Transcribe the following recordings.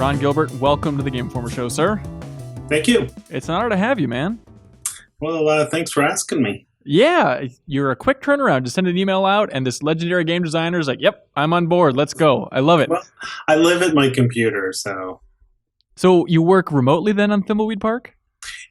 Ron Gilbert, welcome to the Game Informer Show, sir. Thank you. It's an honor to have you, man. Well, thanks for asking me. Yeah, you're a quick turnaround. Just send an email out, and this legendary game designer is like, yep, I'm on board. Let's go. I love it. Well, I live at my computer, so... So you work remotely then on Thimbleweed Park?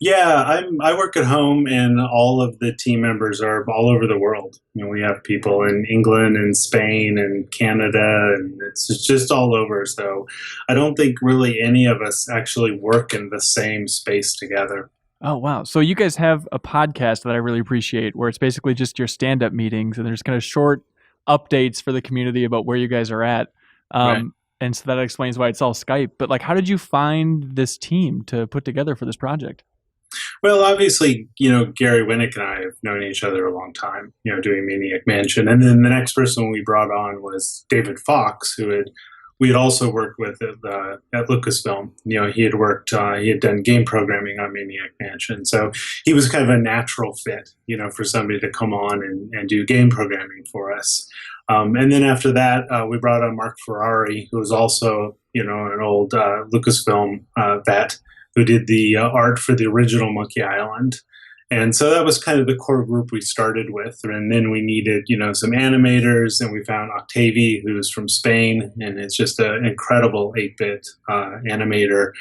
Yeah, I work at home, and all of the team members are all over the world. You know, we have people in England and Spain and Canada, and it's just all over. So I don't think really any of us actually work in the same space together. Oh, wow. So you guys have a podcast that I really appreciate where it's basically just your stand-up meetings, and there's kind of short updates for the community about where you guys are at. Right. And so that explains why it's all Skype. But like, how did you find this team to put together for this project? Well, obviously, Gary Winnick and I have known each other a long time, doing Maniac Mansion. And then the next person we brought on was David Fox, we had also worked with at Lucasfilm. He had done game programming on Maniac Mansion. So he was kind of a natural fit, for somebody to come on and do game programming for us. And then after that, we brought on Mark Ferrari, who was also, an old Lucasfilm vet, who did the art for the original Monkey Island. And so that was kind of the core group we started with. And then we needed, some animators, and we found Octavi, who's from Spain, and it's just an incredible 8-bit animator.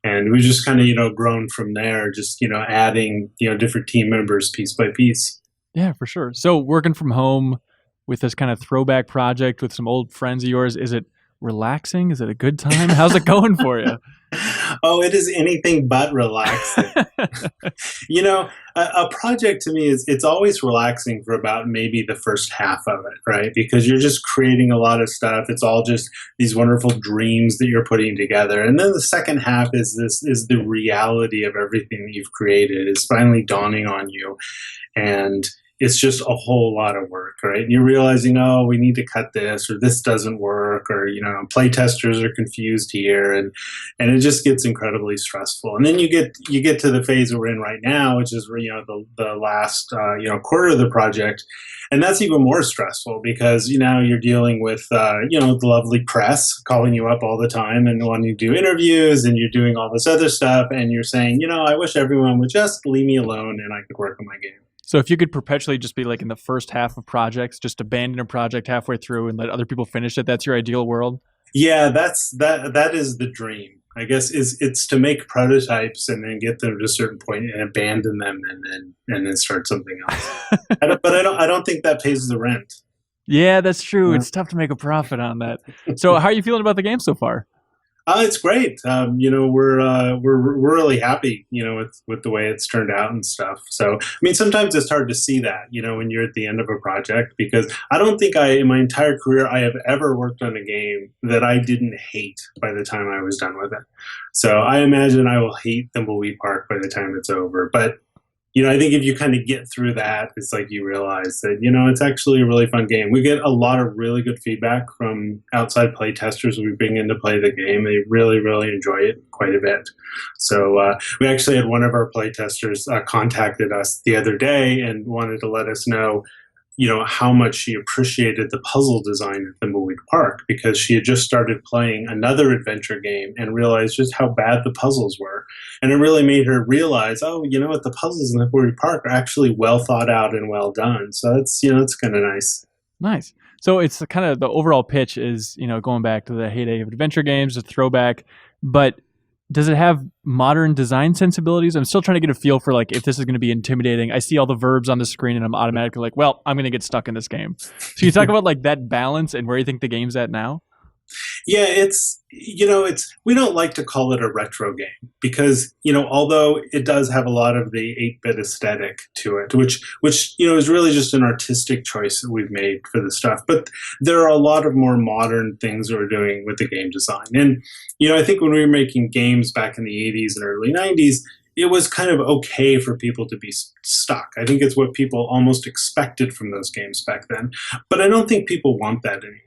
And we just kind of, grown from there, just, adding, different team members piece by piece. Yeah, for sure. So working from home with this kind of throwback project with some old friends of yours, is it relaxing? Is it a good time? How's it going for you? Oh, it is anything but relaxing. A project to me it's always relaxing for about maybe the first half of it, right? Because you're just creating a lot of stuff. It's all just these wonderful dreams that you're putting together. And then the second half is the reality of everything that you've created is finally dawning on you. And it's just a whole lot of work, right? And you're realizing, oh, we need to cut this, or this doesn't work, or, play testers are confused here. And it just gets incredibly stressful. And then you get to the phase we're in right now, which is, the last, quarter of the project. And that's even more stressful because, you're dealing with, the lovely press calling you up all the time and wanting to do interviews, and you're doing all this other stuff. And you're saying, I wish everyone would just leave me alone and I could work on my game. So if you could perpetually just be like in the first half of projects, just abandon a project halfway through and let other people finish it, that's your ideal world? Yeah, that is the dream. I guess it's to make prototypes and then get them to a certain point and abandon them and then start something else. But I don't think that pays the rent. Yeah, that's true. It's tough to make a profit on that. So how are you feeling about the game so far? It's great. We're really happy, with the way it's turned out and stuff. So, I mean, sometimes it's hard to see that, when you're at the end of a project, because I don't think in my entire career, I have ever worked on a game that I didn't hate by the time I was done with it. So I imagine I will hate Thimbleweed Park by the time it's over. But I think if you kind of get through that, it's like you realize that, it's actually a really fun game. We get a lot of really good feedback from outside play testers we bring in to play the game. They really, really enjoy it quite a bit. So we actually had one of our play testers contacted us the other day and wanted to let us know, how much she appreciated the puzzle design at Thimbleweed Park, because she had just started playing another adventure game and realized just how bad the puzzles were. And it really made her realize, oh, the puzzles in Thimbleweed Park are actually well thought out and well done. So it's kind of nice. Nice. So it's kind of the overall pitch is, going back to the heyday of adventure games, a throwback, but does it have modern design sensibilities? I'm still trying to get a feel for like if this is going to be intimidating. I see all the verbs on the screen and I'm automatically like, well, I'm going to get stuck in this game. So you talk about like that balance and where you think the game's at now? Yeah, we don't like to call it a retro game because, although it does have a lot of the 8-bit aesthetic to it, which is really just an artistic choice that we've made for the stuff. But there are a lot of more modern things that we're doing with the game design. And, I think when we were making games back in the 80s and early 90s, it was kind of okay for people to be stuck. I think it's what people almost expected from those games back then. But I don't think people want that anymore.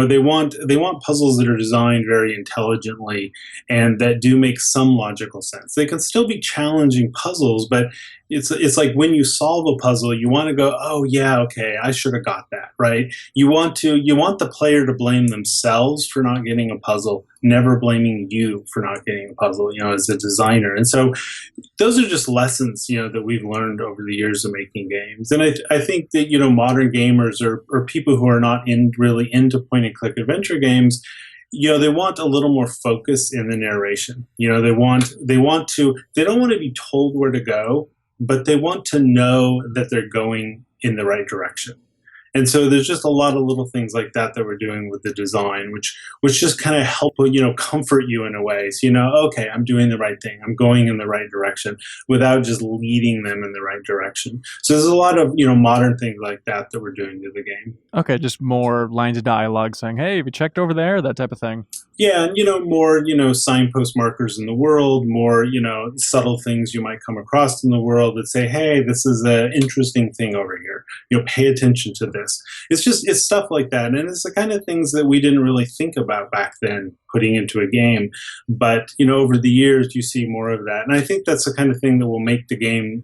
They want puzzles that are designed very intelligently and that do make some logical sense. They can still be challenging puzzles, but it's like when you solve a puzzle, you want to go, oh yeah, okay, I should have got that, right? You want the player to blame themselves for not getting a puzzle, never blaming you for not getting a puzzle, as a designer. And so those are just lessons, that we've learned over the years of making games. And I think that, modern gamers or people who are not really into point and click adventure games, they want a little more focus in the narration. They don't want to be told where to go, but they want to know that they're going in the right direction. And so there's just a lot of little things like that we're doing with the design, which just kind of help, comfort you in a way. So, okay, I'm doing the right thing. I'm going in the right direction without just leading them in the right direction. So there's a lot of, modern things like that we're doing to the game. Okay, just more lines of dialogue saying, hey, have you checked over there? That type of thing. Yeah, and more, signpost markers in the world, more, subtle things you might come across in the world that say, hey, this is an interesting thing over here. Pay attention to this. It's stuff like that. And it's the kind of things that we didn't really think about back then, putting into a game. But, over the years, you see more of that. And I think that's the kind of thing that will make the game,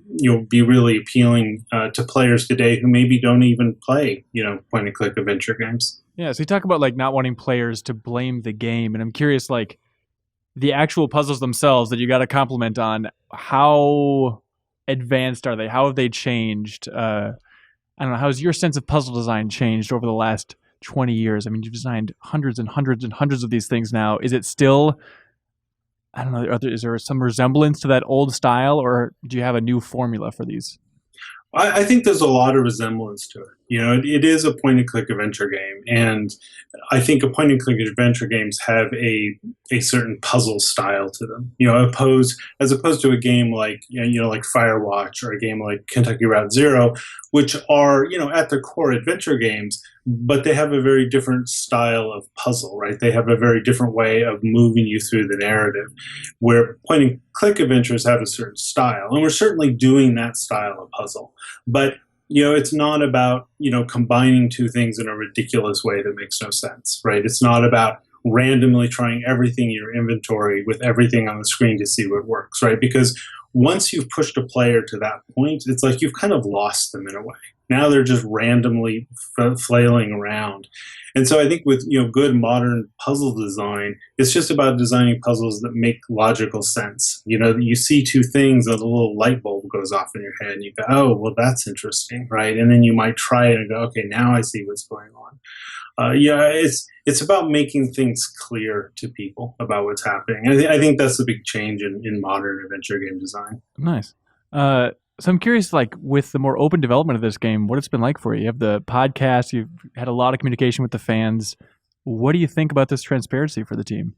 be really appealing to players today who maybe don't even play, point and click adventure games. Yeah, so you talk about not wanting players to blame the game, and I'm curious, the actual puzzles themselves that you got to compliment on, how advanced are they? How have they changed? I don't know, how has your sense of puzzle design changed over the last 20 years? I mean, you've designed hundreds and hundreds and hundreds of these things now. Is it still, I don't know, is there some resemblance to that old style, or do you have a new formula for these? I think there's a lot of resemblance to it. It is a point-and-click adventure game, and I think a point-and-click adventure games have a certain puzzle style to them. As opposed to a game like like Firewatch or a game like Kentucky Route Zero, which are at their core adventure games, but they have a very different style of puzzle, right? They have a very different way of moving you through the narrative, where point-and-click adventures have a certain style, and we're certainly doing that style of puzzle, but it's not about, combining two things in a ridiculous way that makes no sense, right? It's not about randomly trying everything in your inventory with everything on the screen to see what works, right? Because once you've pushed a player to that point, it's like you've kind of lost them in a way. Now they're just randomly flailing around. And so I think with good modern puzzle design, it's just about designing puzzles that make logical sense. You see two things and a little light bulb goes off in your head and you go, oh, well, that's interesting, right? And then you might try it and go, okay, now I see what's going on. It's about making things clear to people about what's happening. I think that's the big change in modern adventure game design. Nice. So I'm curious, with the more open development of this game, what it's been like for you. You have the podcast, you've had a lot of communication with the fans. What do you think about this transparency for the team?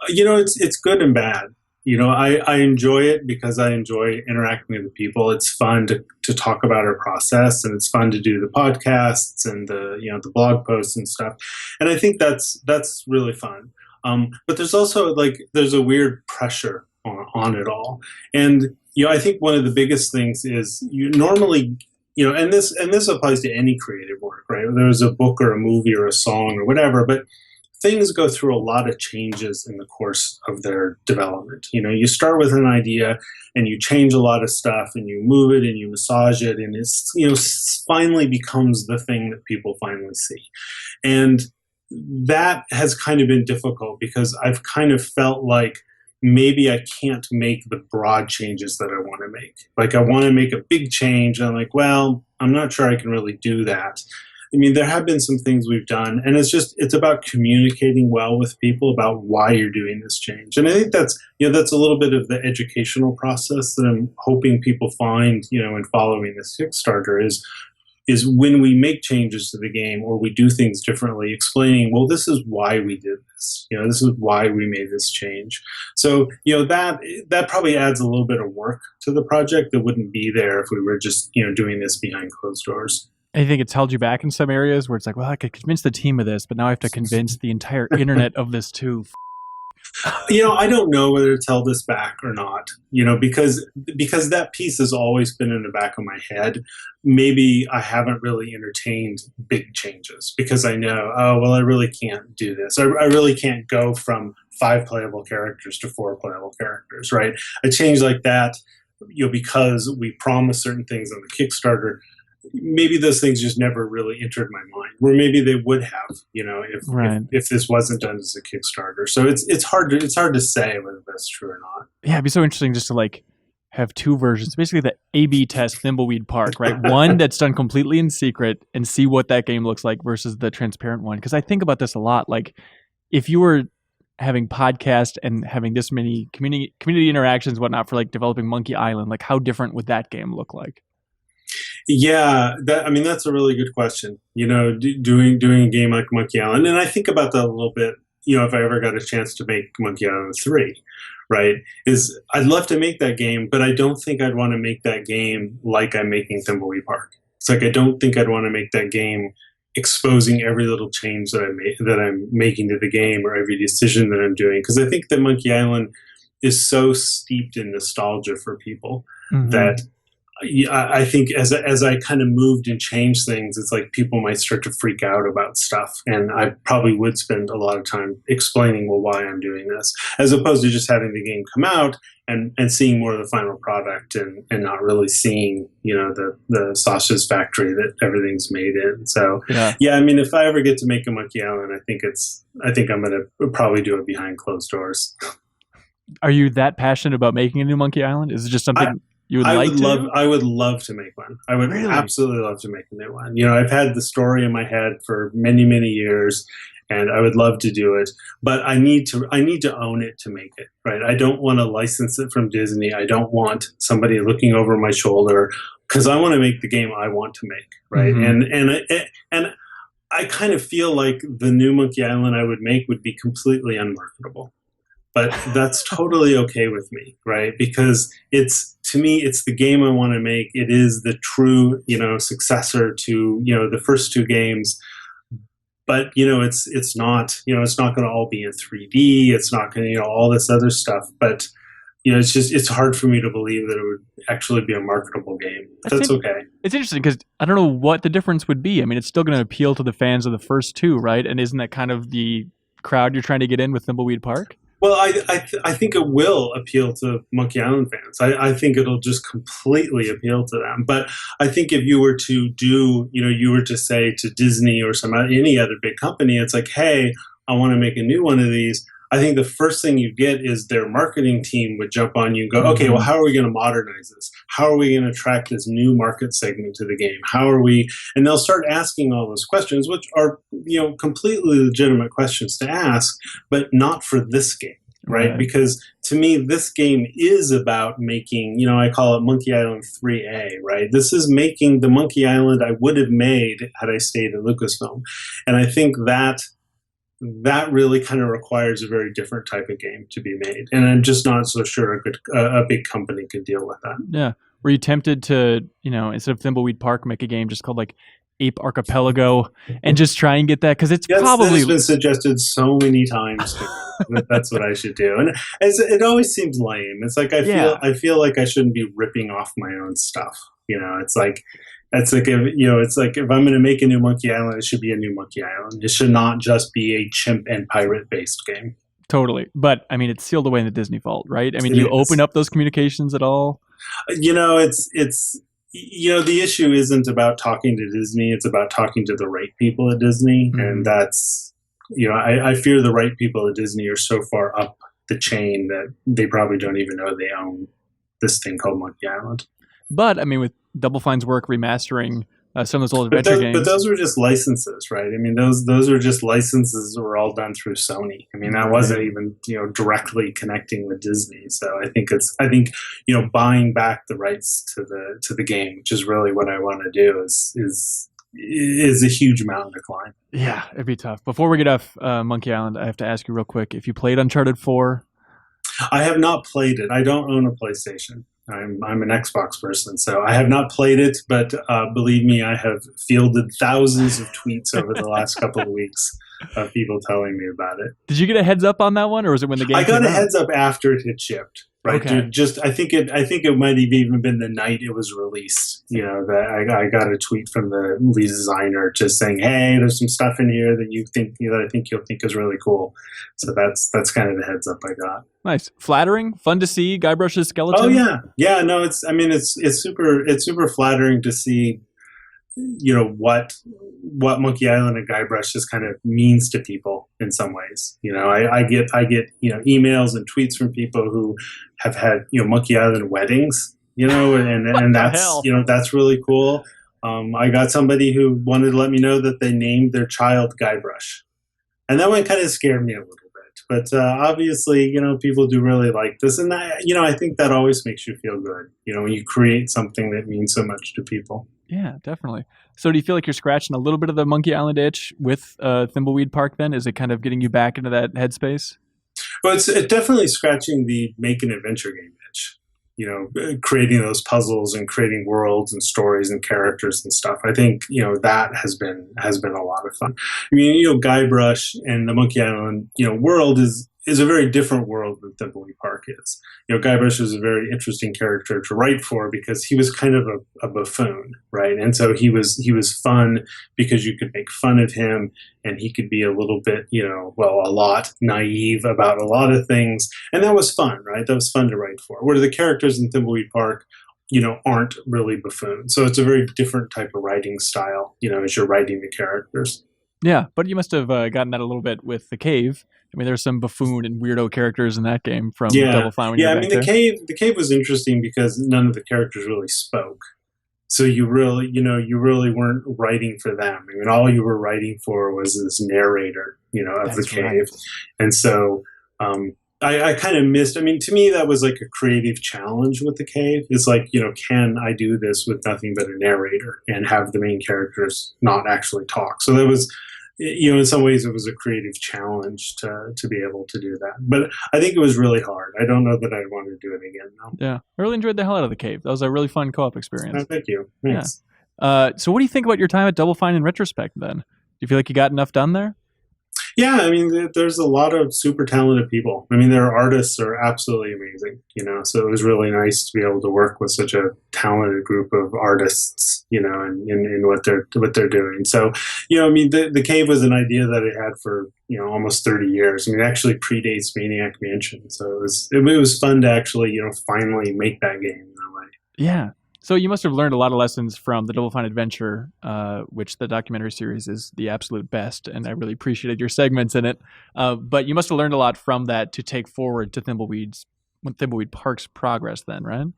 It's good and bad. I enjoy it because I enjoy interacting with the people. It's fun to talk about our process, and it's fun to do the podcasts and the blog posts and stuff. And I think that's really fun. But there's also there's a weird pressure on it all. And I think one of the biggest things is you normally, and this applies to any creative work, right? There's a book or a movie or a song or whatever, but things go through a lot of changes in the course of their development. You start with an idea and you change a lot of stuff and you move it and you massage it, and it's finally becomes the thing that people finally see. And that has kind of been difficult because I've kind of felt like maybe I can't make the broad changes that I want to make. I want to make a big change, and I'm like, well, I'm not sure I can really do that. I mean, there have been some things we've done, and it's about communicating well with people about why you're doing this change. And I think that's a little bit of the educational process that I'm hoping people find, in following this Kickstarter is when we make changes to the game or we do things differently, explaining, well, this is why we did this. This is why we made this change. So, that probably adds a little bit of work to the project that wouldn't be there if we were just, doing this behind closed doors. I think it's held you back in some areas where it's like, well, I could convince the team of this, but now I have to convince the entire internet of this too. I don't know whether to tell this back or not, because that piece has always been in the back of my head. Maybe I haven't really entertained big changes because I know, oh, well, I really can't do this. I really can't go from 5 playable characters to 4 playable characters, right? A change like that, because we promised certain things on the Kickstarter, maybe those things just never really entered my mind, where maybe they would have, if this wasn't done as a Kickstarter. So it's hard to say whether that's true or not. Yeah, it'd be so interesting just to like have two versions, basically the A/B test Thimbleweed Park, right? One that's done completely in secret and see what that game looks like versus the transparent one. Because I think about this a lot. Like, if you were having podcast and having this many community interactions, whatnot, for like developing Monkey Island, like how different would that game look like? Yeah, that's a really good question. Doing a game like Monkey Island, and I think about that a little bit. If I ever got a chance to make Monkey Island 3, right? Is I'd love to make that game, but I don't think I'd want to make that game like I'm making Thimbleweed Park. It's like I don't think I'd want to make that game exposing every little change that I'm making to the game, or every decision that I'm doing, because I think that Monkey Island is so steeped in nostalgia for people that I think as I kind of moved and changed things, it's like people might start to freak out about stuff, and I probably would spend a lot of time explaining, well, why I'm doing this, as opposed to just having the game come out and seeing more of the final product, and not really seeing the sausage factory that everything's made in. So yeah, if I ever get to make a Monkey Island, I think I'm gonna probably do it behind closed doors. Are you that passionate about making a new Monkey Island? Is it just something I would love to make one. I would absolutely love to make a new one. I've had the story in my head for many, many years, and I would love to do it. But I need to own it to make it, right? I don't want to license it from Disney. I don't want somebody looking over my shoulder, because I want to make the game I want to make, right? And I kind of feel like the new Monkey Island I would make would be completely unmarketable. But that's totally okay with me, right? Because to me, it's the game I want to make. It is the true, successor to, the first two games. But, it's not going to all be in 3D. It's not going to, all this other stuff. But, it's hard for me to believe that it would actually be a marketable game. That's okay. It's interesting because I don't know what the difference would be. I mean, it's still going to appeal to the fans of the first two, right? And isn't that kind of the crowd you're trying to get in with Thimbleweed Park? Well, I think it will appeal to Monkey Island fans. I think it'll just completely appeal to them. But I think if you were to do, you were to say to Disney or any other big company, it's like, hey, I want to make a new one of these. I think the first thing you get is their marketing team would jump on you and go, okay, well, how are we going to modernize this? How are we going to attract this new market segment to the game? How are we? And they'll start asking all those questions, which are, completely legitimate questions to ask, but not for this game, right? Because to me, this game is about making, I call it Monkey Island 3A, right? This is making the Monkey Island I would have made had I stayed at Lucasfilm. And I think that really kind of requires a very different type of game to be made. And I'm just not so sure a big company could deal with that. Yeah. Were you tempted to, instead of Thimbleweed Park, make a game just called like Ape Archipelago and just try and get that? Because it's probably... It's been suggested so many times that that's what I should do. And it always seems lame. It's like I feel like I shouldn't be ripping off my own stuff. It's like if I'm going to make a new Monkey Island, it should be a new Monkey Island. It should not just be a chimp and pirate based game. Totally. But I mean, it's sealed away in the Disney vault, right? I mean, do you open up those communications at all? The issue isn't about talking to Disney. It's about talking to the right people at Disney. Mm-hmm. And that's, I fear the right people at Disney are so far up the chain that they probably don't even know they own this thing called Monkey Island. But I mean, with Double Fine's work remastering some of those old adventure games. But those were just licenses, right? I mean, those are just licenses that were all done through Sony. I mean, that wasn't even directly connecting with Disney. So I think buying back the rights to the game, which is really what I want to do, is a huge mountain to climb. Yeah, it'd be tough. Before we get off Monkey Island, I have to ask you real quick if you played Uncharted 4. I have not played it. I don't own a PlayStation. I'm an Xbox person, so I have not played it, but believe me, I have fielded thousands of tweets over the last couple of weeks of people telling me about it. Did you get a heads up on that one, or was it when the game came out? I got a heads up after it had shipped. right? Okay. Just I think it might have even been the night it was released. You know, that I got a tweet from the lead designer just saying, "Hey, there's some stuff in here that you think that I think you'll think is really cool." So that's kind of the heads up I got. Nice. Flattering. Fun to see. Guybrush's Oh skeleton. yeah, yeah. No, it's I mean it's super flattering to see what Monkey Island and Guybrush just kind of means to people in some ways. I get emails and tweets from people who have had Monkey Island weddings, What and the that's hell? that's really cool. I got somebody who wanted to let me know that they named their child Guybrush, and that one kind of scared me a little bit. But obviously, people do really like this, and I think that always makes you feel good. When you create something that means so much to people. Yeah, definitely. So do you feel like you're scratching a little bit of the Monkey Island itch with Thimbleweed Park then? Is it kind of getting you back into that headspace? Well, it's definitely scratching the make an adventure game itch. Creating those puzzles and creating worlds and stories and characters and stuff. I think that has been a lot of fun. I mean, Guybrush and the Monkey Island world is a very different world than Thimbleweed Park is. Guybrush was a very interesting character to write for because he was kind of a buffoon, right? And so he was fun because you could make fun of him, and he could be a little bit, a lot naive about a lot of things, and that was fun, right? That was fun to write for. Where the characters in Thimbleweed Park, aren't really buffoons. So it's a very different type of writing style, as you're writing the characters. Yeah, but you must have gotten that a little bit with The Cave. I mean, there's some buffoon and weirdo characters in that game from Yeah, Double Fine when you yeah. were I back mean, there. the cave was interesting because none of the characters really spoke. So you really, you really weren't writing for them. I mean, all you were writing for was this narrator, of the That's cave. right. And so I kind of missed. I mean, to me, that was like a creative challenge with the cave. It's like, can I do this with nothing but a narrator and have the main characters not actually talk? So that was, in some ways, it was a creative challenge to be able to do that. But I think it was really hard. I don't know that I'd want to do it again, though. Yeah, I really enjoyed the hell out of The Cave. That was a really fun co-op Oh, experience. thank you. Yeah. Thanks. So what do you think about your time at Double Fine in retrospect then? Do you feel like you got enough done there? Yeah, I mean, there's a lot of super talented people. I mean, their artists are absolutely amazing, so it was really nice to be able to work with such a talented group of artists, in what they're doing. So, I mean, the cave was an idea that I had for, almost 30 years. I mean, it actually predates Maniac Mansion. So it was fun to actually, finally make that game in a way. Yeah. So you must have learned a lot of lessons from the Double Fine Adventure, which the documentary series is the absolute best, and I really appreciated your segments in it. But you must have learned a lot from that to take forward to Thimbleweed Park's progress then, right?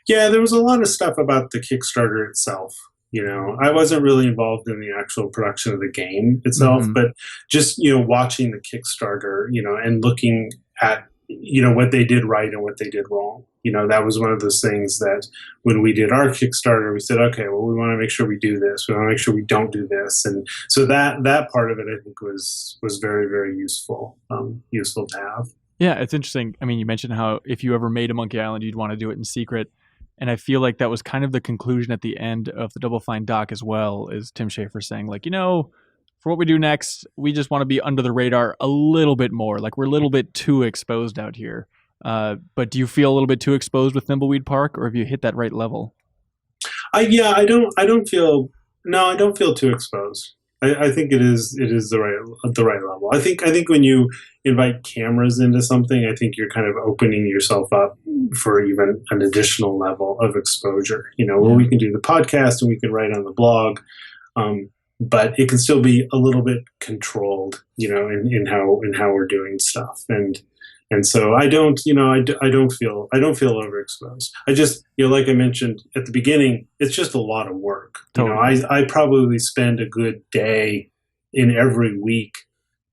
Yeah, there was a lot of stuff about the Kickstarter itself. I wasn't really involved in the actual production of the game itself, Mhm. but just, watching the Kickstarter, and looking at, what they did right and what they did wrong. That was one of those things that when we did our Kickstarter, we said, okay, well, we want to make sure we do this. We want to make sure we don't do this. And so that part of it, I think, was very, very useful to have. Yeah, it's interesting. I mean, you mentioned how if you ever made a Monkey Island, you'd want to do it in secret. And I feel like that was kind of the conclusion at the end of the Double Fine doc as well, is Tim Schafer saying, like, for what we do next, we just want to be under the radar a little bit more. Like, we're a little bit too exposed out here. But do you feel a little bit too exposed with Thimbleweed Park, or have you hit that right level? I don't feel too exposed. I think it is the right level. I think when you invite cameras into something, I think you're kind of opening yourself up for even an additional level of exposure. Where we can do the podcast and we can write on the blog, but it can still be a little bit controlled, in how we're doing stuff. And so I don't feel overexposed. I just, like I mentioned at the beginning, it's just a lot of work. Totally. I probably spend a good day in every week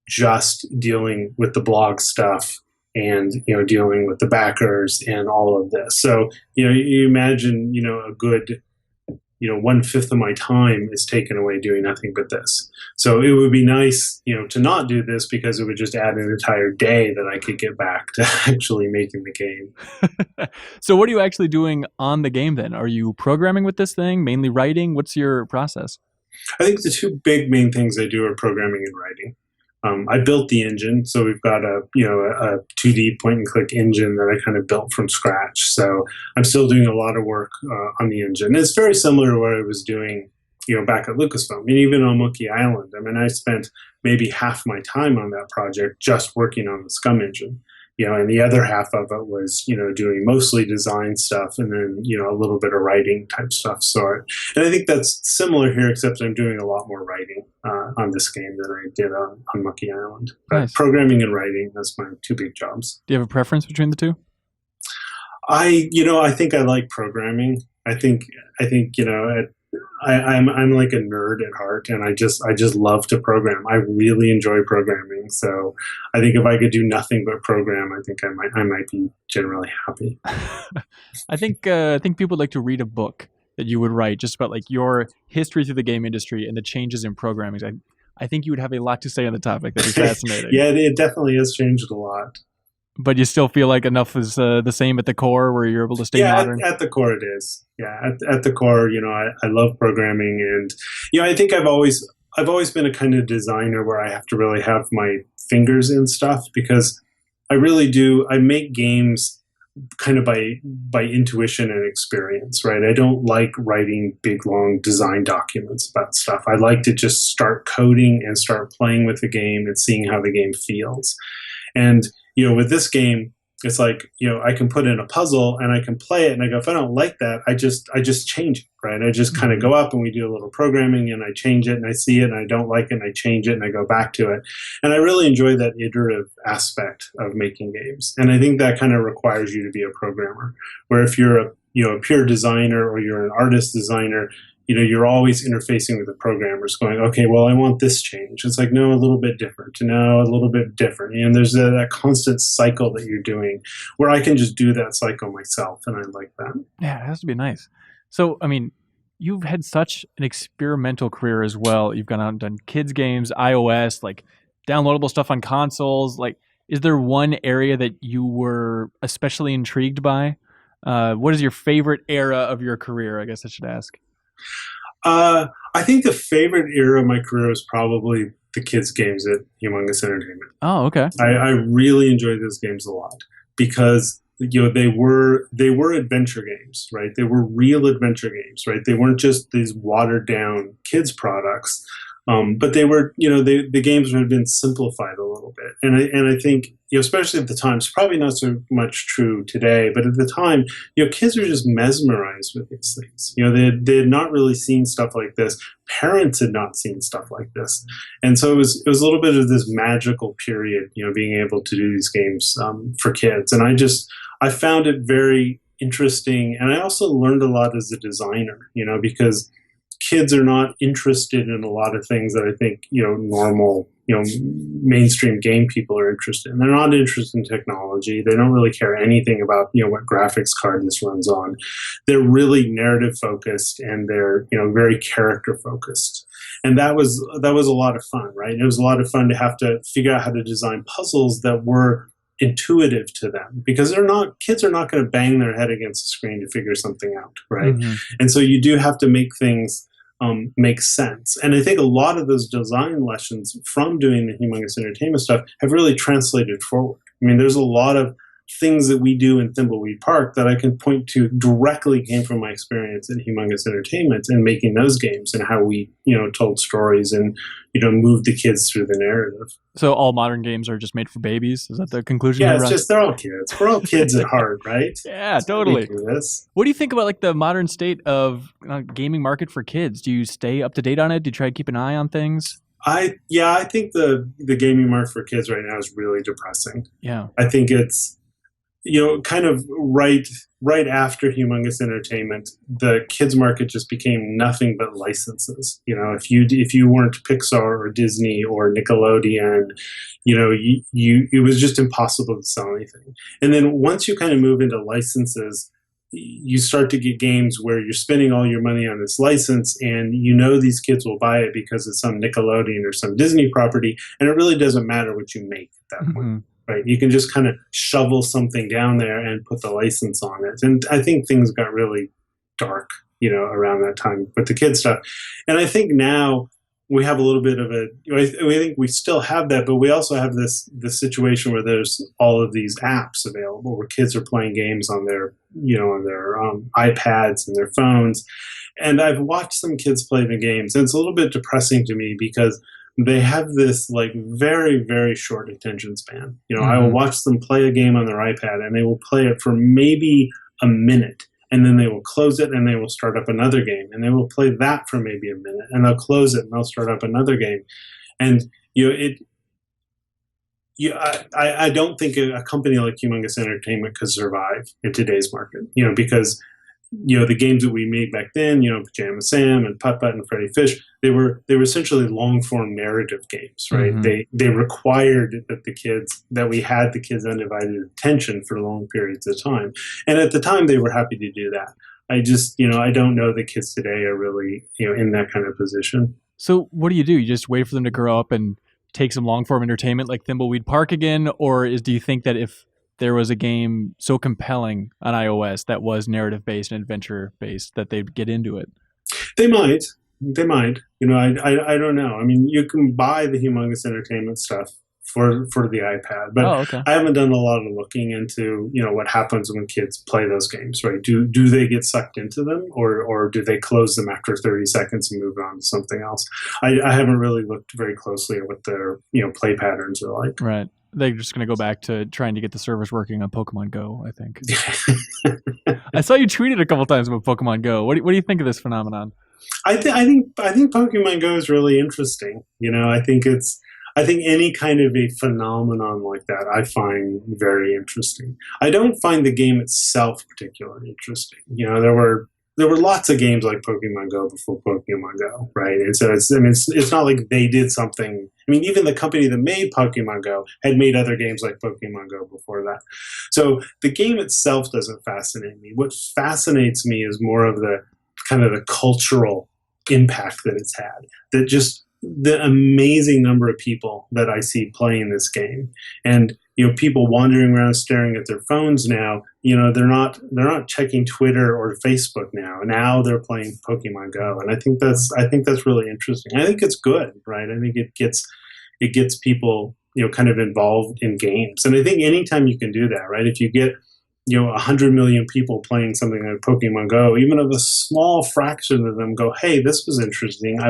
just dealing with the blog stuff and, dealing with the backers and all of this. So, you imagine, a good 1/5 of my time is taken away doing nothing but this. So it would be nice, to not do this because it would just add an entire day that I could get back to actually making the game. So what are you actually doing on the game then? Are you programming with this thing, mainly writing? What's your process? I think the two big main things I do are programming and writing. I built the engine, so we've got a 2D point and click engine that I kind of built from scratch. So I'm still doing a lot of work on the engine. It's very similar to what I was doing, back at Lucasfilm, and even on Monkey Island. I mean, I spent maybe half my time on that project just working on the Scum engine, and the other half of it was, doing mostly design stuff and then, a little bit of writing type stuff. And I think that's similar here, except I'm doing a lot more writing on this game than I did on Monkey Island. But Nice. Programming and writing, that's my two big jobs. Do you have a preference between the two? I think I like programming. I think I'm like a nerd at heart, and I just love to program. I really enjoy programming. So I think if I could do nothing but program, I think I might be generally happy. I think people would like to read a book that you would write just about like your history through the game industry and the changes in programming. I think you would have a lot to say on the topic. That'd be fascinating. Yeah, it definitely has changed a lot. But you still feel like enough is the same at the core where you're able to stay modern? At the core it is. Yeah, at the core, I love programming, and I think I've always been a kind of designer where I have to really have my fingers in stuff, because I really do. I make games kind of by intuition and experience, right? I don't like writing big long design documents about stuff. I like to just start coding and start playing with the game and seeing how the game feels. And with this game, it's like, I can put in a puzzle and I can play it, and I go, if I don't like that, I just change it, right? I just kind of go up and we do a little programming and I change it, and I see it and I don't like it and I change it and I go back to it. And I really enjoy that iterative aspect of making games. And I think that kind of requires you to be a programmer, where if you're a pure designer or you're an artist designer, you're always interfacing with the programmers going, okay, well, I want this change. It's like, no, a little bit different. No, a little bit different. And there's that constant cycle that you're doing where I can just do that cycle myself. And I like that. Yeah, it has to be nice. So, I mean, you've had such an experimental career as well. You've gone out and done kids games, iOS, like downloadable stuff on consoles. Like, is there one area that you were especially intrigued by? What is your favorite era of your career? I guess I should ask. I think the favorite era of my career was probably the kids' games at Humongous Entertainment. Oh, okay. I really enjoyed those games a lot because they were adventure games, right? They were real adventure games, right? They weren't just these watered down kids products, but they were the games had been simplified a little bit, and I think especially at the time, it's probably not so much true today, but at the time, kids were just mesmerized with these things. They had not really seen stuff like this. Parents had not seen stuff like this, and so it was a little bit of this magical period, being able to do these games for kids, and I found it very interesting, and I also learned a lot as a designer, because kids are not interested in a lot of things that I think, normal, mainstream game people are interested in. They're not interested in technology. They don't really care anything about, what graphics card this runs on. They're really narrative focused, and they're, very character focused. And that was a lot of fun, right? It was a lot of fun to have to figure out how to design puzzles that were intuitive to them, because kids are not going to bang their head against the screen to figure something out, right? Mm-hmm. And so you do have to make things make sense. And I think a lot of those design lessons from doing the Humongous Entertainment stuff have really translated forward. I mean, there's a lot of things that we do in Thimbleweed Park that I can point to directly came from my experience at Humongous Entertainment and making those games, and how we, told stories and, moved the kids through the narrative. So all modern games are just made for babies? Is that the conclusion? Yeah, it's just they're all kids. We're all kids at heart, right? Yeah, totally. What do you think about like the modern state of gaming market for kids? Do you stay up to date on it? Do you try to keep an eye on things? I think the gaming market for kids right now is really depressing. Yeah. I think it's kind of right after Humongous Entertainment, the kids market just became nothing but licenses. If you weren't Pixar or Disney or Nickelodeon, it was just impossible to sell anything. And then once you kind of move into licenses, you start to get games where you're spending all your money on this license, and these kids will buy it because it's some Nickelodeon or some Disney property, and it really doesn't matter what you make at that point. Right? You can just kind of shovel something down there and put the license on it. And I think things got really dark, around that time with the kids stuff. And I think now we have a little bit of I think we still have that, but we also have this situation where there's all of these apps available where kids are playing games on their iPads and their phones. And I've watched some kids play the games, and it's a little bit depressing to me because they have this like very, very short attention span. I will watch them play a game on their iPad, and they will play it for maybe a minute, and then they will close it and they will start up another game, and they will play that for maybe a minute, and they'll close it and they'll start up another game. And I don't think a company like Humongous Entertainment could survive in today's market, because the games that we made back then, Pajama Sam and Putt Putt and Freddy Fish, they were essentially long form narrative games, right? They required that we had the kids' undivided attention for long periods of time, and at the time they were happy to do that. I just I don't know that kids today are really in that kind of position. So what do? You just wait for them to grow up and take some long form entertainment like Thimbleweed Park again, or do you think that if there was a game so compelling on iOS that was narrative based and adventure based that they'd get into it? They might. I don't know. I mean, you can buy the Humongous Entertainment stuff for the iPad, but okay. I haven't done a lot of looking into what happens when kids play those games, right? Do they get sucked into them, or do they close them after 30 seconds and move on to something else? I haven't really looked very closely at what their play patterns are like. Right. They're just going to go back to trying to get the servers working on Pokemon Go, I think. I saw you tweeted a couple times about Pokemon Go. What do you think of this phenomenon? I think Pokemon Go is really interesting. I think any kind of a phenomenon like that I find very interesting. I don't find the game itself particularly interesting. There were lots of games like Pokemon Go before Pokemon Go, right? And so it's not like they did something. I mean, even the company that made Pokemon Go had made other games like Pokemon Go before that. So the game itself doesn't fascinate me. What fascinates me is more of the kind of the cultural impact that it's had. That just the amazing number of people that I see playing this game, and people wandering around staring at their phones now. They're not checking Twitter or Facebook now. Now they're playing Pokemon Go, and I think that's really interesting. I think it's good, right? I think it gets people kind of involved in games, and I think anytime you can do that, right? If you get 100 million people playing something like Pokemon Go, even if a small fraction of them go, "Hey, this was interesting. I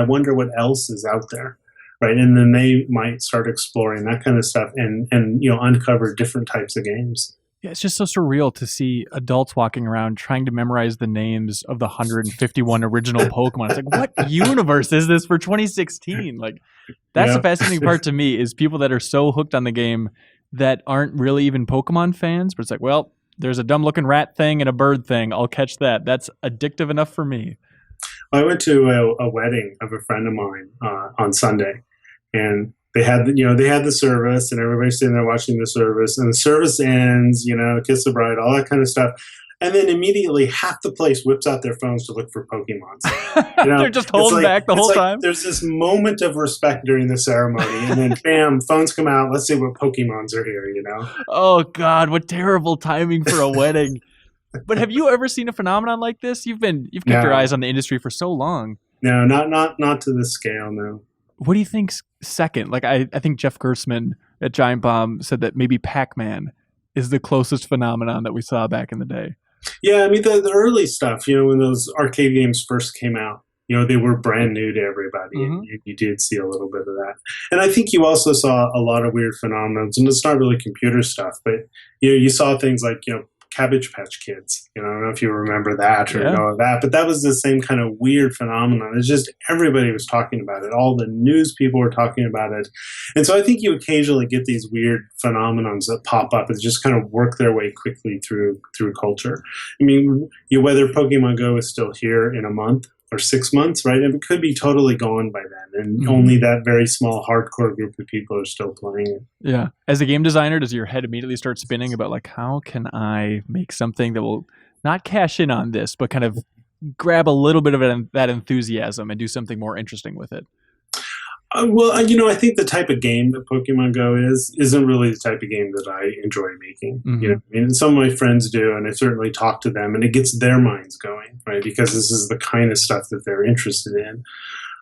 wonder what else is out there." Right, and then they might start exploring that kind of stuff and uncover different types of games. Yeah, it's just so surreal to see adults walking around trying to memorize the names of the 151 original Pokemon. It's like, what universe is this for 2016? Like, that's the fascinating part to me is people that are so hooked on the game that aren't really even Pokemon fans, but it's like, well, there's a dumb looking rat thing and a bird thing. I'll catch that. That's addictive enough for me. I went to a wedding of a friend of mine on Sunday. And they had the service, and everybody's sitting there watching the service, and the service ends, kiss the bride, all that kind of stuff. And then immediately half the place whips out their phones to look for Pokemons. They're just holding back the whole time. There's this moment of respect during the ceremony, and then bam, phones come out. Let's see what Pokemons are here, Oh, God, what terrible timing for a wedding. But have you ever seen a phenomenon like this? You've kept your eyes on the industry for so long. No, not to this scale, no. What do you think's second? Like, I think Jeff Gerstmann at Giant Bomb said that maybe Pac-Man is the closest phenomenon that we saw back in the day. Yeah, I mean, the early stuff, when those arcade games first came out, they were brand new to everybody, and you did see a little bit of that. And I think you also saw a lot of weird phenomena, and it's not really computer stuff, but you saw things like, Cabbage Patch Kids. I don't know if you remember that or know that, but that was the same kind of weird phenomenon. It's just everybody was talking about it. All the news people were talking about it. And so I think you occasionally get these weird phenomenons that pop up and just kind of work their way quickly through culture. I mean, whether Pokemon Go is still here in a month or 6 months, right? And it could be totally gone by then, and only that very small hardcore group of people are still playing it. Yeah. As a game designer, does your head immediately start spinning about like, how can I make something that will not cash in on this, but kind of grab a little bit of that enthusiasm and do something more interesting with it? I think the type of game that Pokemon Go isn't really the type of game that I enjoy making. I mean, some of my friends do, and I certainly talk to them, and it gets their minds going, right? Because this is the kind of stuff that they're interested in.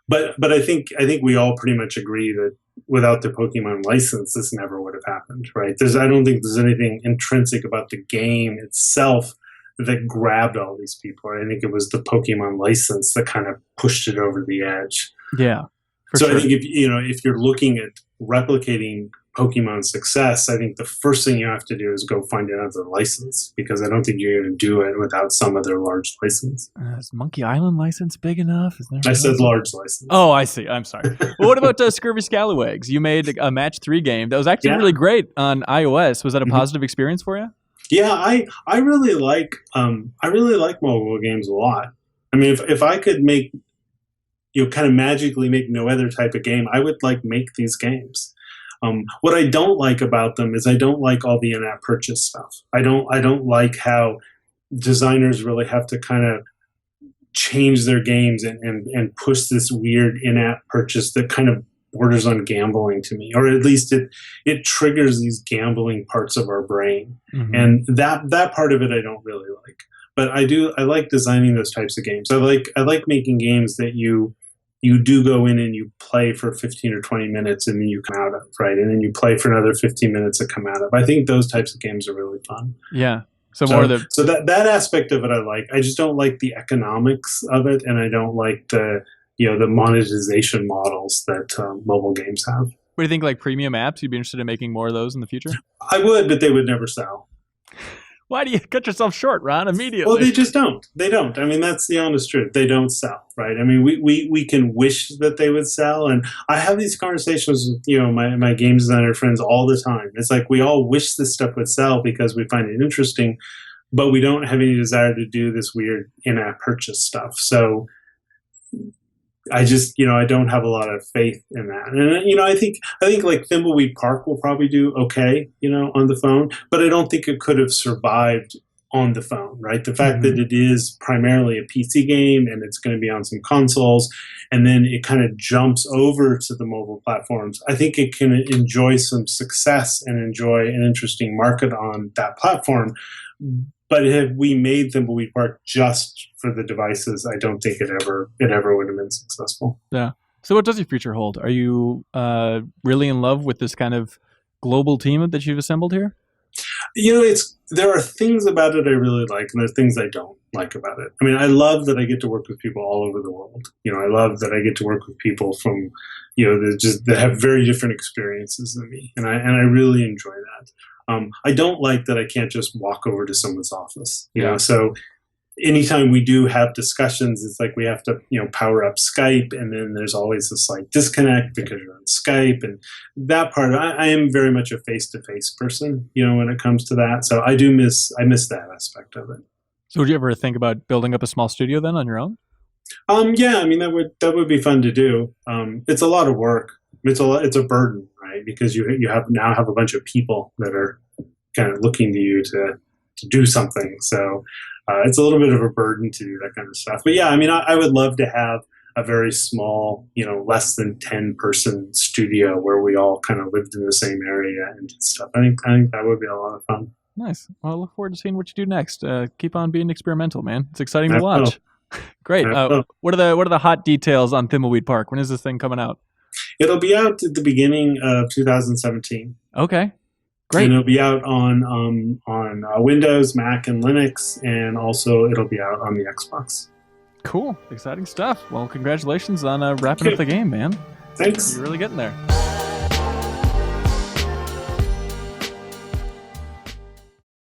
but I think we all pretty much agree that without the Pokemon license, this never would have happened, right? I don't think there's anything intrinsic about the game itself that grabbed all these people. I think it was the Pokemon license that kind of pushed it over the edge. Yeah, for So sure. I think if you're looking at replicating Pokemon's success, I think the first thing you have to do is go find another license, because I don't think you're going to do it without some other large license. Is Monkey Island license big enough? Is there I said large license. Oh, I see. I'm sorry. Well, what about Scurvy Scallywags? You made a Match 3 game that was actually really great on iOS. Was that a positive experience for you? Yeah, I really like mobile games a lot. I mean, if I could make kind of magically make no other type of game, I would make these games. What I don't like about them is I don't like all the in-app purchase stuff. I don't like how designers really have to kind of change their games and push this weird in-app purchase that kind of borders on gambling to me, or at least it triggers these gambling parts of our brain. Mm-hmm. And that part of it I don't really like. But I like designing those types of games. I like making games that you do go in and you play for 15 or 20 minutes and then you come out of, right? And then you play for another 15 minutes to come out of. I think those types of games are really fun. Yeah. So that aspect of it I like. I just don't like the economics of it, and I don't like the monetization models that mobile games have. What do you think, premium apps? You'd be interested in making more of those in the future? I would, but they would never sell. Why do you cut yourself short, Ron, immediately? Well, they just don't. They don't. I mean, that's the honest truth. They don't sell, right? I mean, we can wish that they would sell. And I have these conversations with, my game designer friends all the time. It's like we all wish this stuff would sell because we find it interesting, but we don't have any desire to do this weird in-app purchase stuff. So I just, I don't have a lot of faith in that. And, I think Thimbleweed Park will probably do okay, on the phone, but I don't think it could have survived on the phone, right? The fact that it is primarily a PC game and it's going to be on some consoles, and then it kind of jumps over to the mobile platforms. I think it can enjoy some success and enjoy an interesting market on that platform. But had we made Thimbleweed Park just for the devices, I don't think it ever would have been successful. Yeah. So what does your future hold? Are you really in love with this kind of global team that you've assembled here? There are things about it I really like, and there's things I don't like about it. I mean, I love that I get to work with people all over the world. I love that I get to work with people from, that have very different experiences than me, and I really enjoy that. I don't like that I can't just walk over to someone's office. So anytime we do have discussions, it's like we have to, power up Skype, and then there's always a slight disconnect because you're on Skype, and that part. I am very much a face-to-face person, when it comes to that. So I miss that aspect of it. So would you ever think about building up a small studio then on your own? Yeah, I mean that would be fun to do. It's a lot of work. It's a burden, right? Because you now have a bunch of people that are kind of looking to you to do something. So it's a little bit of a burden to do that kind of stuff. But yeah, I mean, I would love to have a very small, less than 10-person studio where we all kind of lived in the same area and did stuff. I think that would be a lot of fun. Nice. Well, I look forward to seeing what you do next. Keep on being experimental, man. It's exciting to watch. Great. What are the hot details on Thimbleweed Park? When is this thing coming out? It'll be out at the beginning of 2017. Okay. Great. And it'll be out on Windows, Mac, and Linux, and also it'll be out on the Xbox. Cool. Exciting stuff. Well, congratulations on wrapping up the game, man. Thanks. You're really getting there.